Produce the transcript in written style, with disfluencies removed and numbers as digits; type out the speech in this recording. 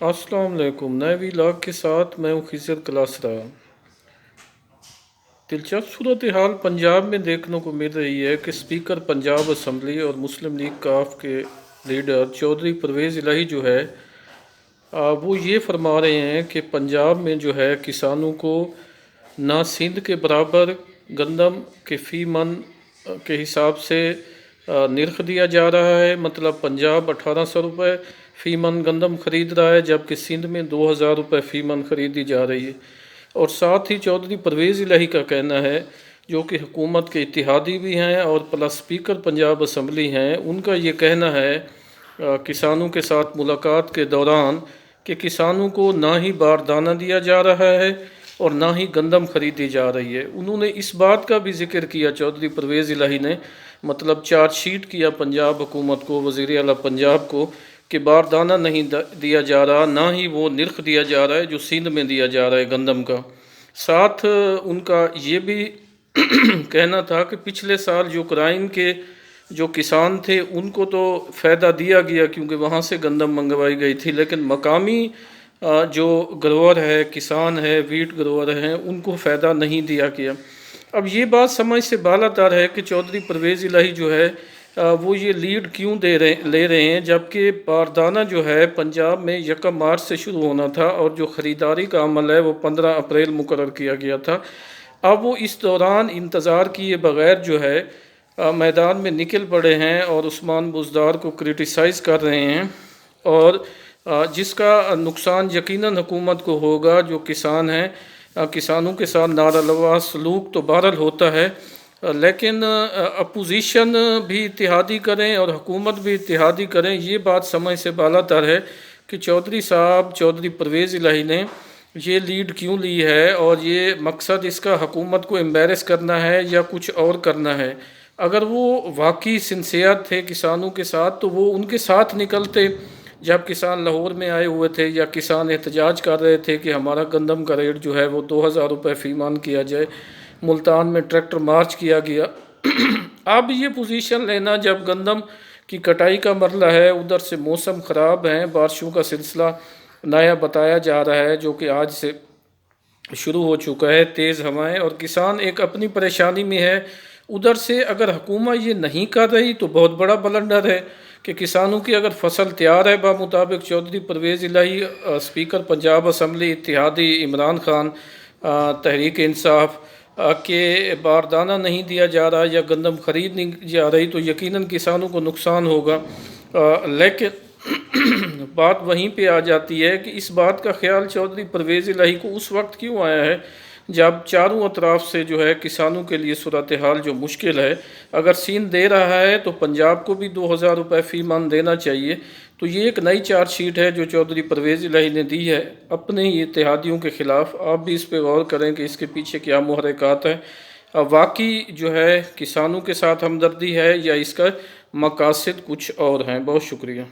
السلام علیکم، نئے ویلاگ کے ساتھ میں ہوں خضر کلاسرا۔ دلچسپ صورتحال پنجاب میں دیکھنے کو مل رہی ہے کہ اسپیکر پنجاب اسمبلی اور مسلم لیگ کاف کے لیڈر چودھری پرویز الہی جو ہے وہ یہ فرما رہے ہیں کہ پنجاب میں جو ہے کسانوں کو نہ سندھ کے برابر گندم کے فی من کے حساب سے نرخ دیا جا رہا ہے، مطلب پنجاب 1800 روپے فی من گندم خرید رہا ہے جبکہ سندھ میں 2000 روپے فی من خریدی جا رہی ہے۔ اور ساتھ ہی چودھری پرویز الہی کا کہنا ہے، جو کہ حکومت کے اتحادی بھی ہیں اور پلس اسپیکر پنجاب اسمبلی ہیں، ان کا یہ کہنا ہے کسانوں کے ساتھ ملاقات کے دوران کہ کسانوں کو نہ ہی باردانہ دیا جا رہا ہے اور نہ ہی گندم خریدی جا رہی ہے۔ انہوں نے اس بات کا بھی ذکر کیا چودھری پرویز الہی نے، مطلب چارج شیٹ کیا پنجاب حکومت کو، وزیر اعلیٰ پنجاب کو، کہ باردانہ نہیں دیا جا رہا، نہ ہی وہ نرخ دیا جا رہا ہے جو سندھ میں دیا جا رہا ہے گندم کا۔ ساتھ ان کا یہ بھی کہنا تھا کہ پچھلے سال جو کرائم کے جو کسان تھے ان کو تو فائدہ دیا گیا کیونکہ وہاں سے گندم منگوائی گئی تھی، لیکن مقامی جو گروور ہے، کسان ہے، ویٹ گروور ہیں، ان کو فائدہ نہیں دیا گیا۔ اب یہ بات سمجھ سے بالاتر ہے کہ چودھری پرویز الہی جو ہے وہ یہ لیڈ کیوں لے رہے ہیں، جبکہ باردانہ جو ہے پنجاب میں 1 مارچ سے شروع ہونا تھا اور جو خریداری کا عمل ہے وہ 15 اپریل مقرر کیا گیا تھا۔ اب وہ اس دوران انتظار کیے بغیر جو ہے میدان میں نکل پڑے ہیں اور عثمان بزدار کو کرٹیسائز کر رہے ہیں، اور جس کا نقصان یقیناً حکومت کو ہوگا۔ جو کسان ہیں، کسانوں کے ساتھ ناروا سلوک تو بہرحال ہوتا ہے، لیکن اپوزیشن بھی اتحادی کریں اور حکومت بھی اتحادی کریں، یہ بات سمجھ سے بالاتر ہے کہ چودھری پرویز الہی نے یہ لیڈ کیوں لی ہے، اور یہ مقصد اس کا حکومت کو امبیرس کرنا ہے یا کچھ اور کرنا ہے۔ اگر وہ واقعی سنسیئر تھے کسانوں کے ساتھ تو وہ ان کے ساتھ نکلتے جب کسان لاہور میں آئے ہوئے تھے یا کسان احتجاج کر رہے تھے کہ ہمارا گندم کا ریٹ جو ہے وہ 2000 روپے فی من کیا جائے۔ ملتان میں ٹریکٹر مارچ کیا گیا۔ اب یہ پوزیشن لینا جب گندم کی کٹائی کا مرحلہ ہے، ادھر سے موسم خراب ہیں، بارشوں کا سلسلہ نیا بتایا جا رہا ہے جو کہ آج سے شروع ہو چکا ہے، تیز ہوائیں، اور کسان ایک اپنی پریشانی میں ہے۔ ادھر سے اگر حکومت یہ نہیں کر رہی تو بہت بڑا بلنڈر ہے کہ کسانوں کی اگر فصل تیار ہے بمطابق چودھری پرویز الہی، اسپیکر پنجاب اسمبلی اتحادی عمران خان، تحریک انصاف، کہ باردانہ نہیں دیا جا رہا یا گندم خرید نہیں جا رہی تو یقیناً کسانوں کو نقصان ہوگا۔ لیکن بات وہیں پہ آ جاتی ہے کہ اس بات کا خیال چودھری پرویز الہی کو اس وقت کیوں آیا ہے جب چاروں اطراف سے جو ہے کسانوں کے لیے صورتحال جو مشکل ہے۔ اگر سندھ دے رہا ہے تو پنجاب کو بھی 2000 روپے فی من دینا چاہیے۔ تو یہ ایک نئی چارج شیٹ ہے جو چودھری پرویز الہی نے دی ہے اپنے ہی اتحادیوں کے خلاف۔ آپ بھی اس پہ غور کریں کہ اس کے پیچھے کیا محرکات ہیں، واقعی جو ہے کسانوں کے ساتھ ہمدردی ہے یا اس کا مقاصد کچھ اور ہیں۔ بہت شکریہ۔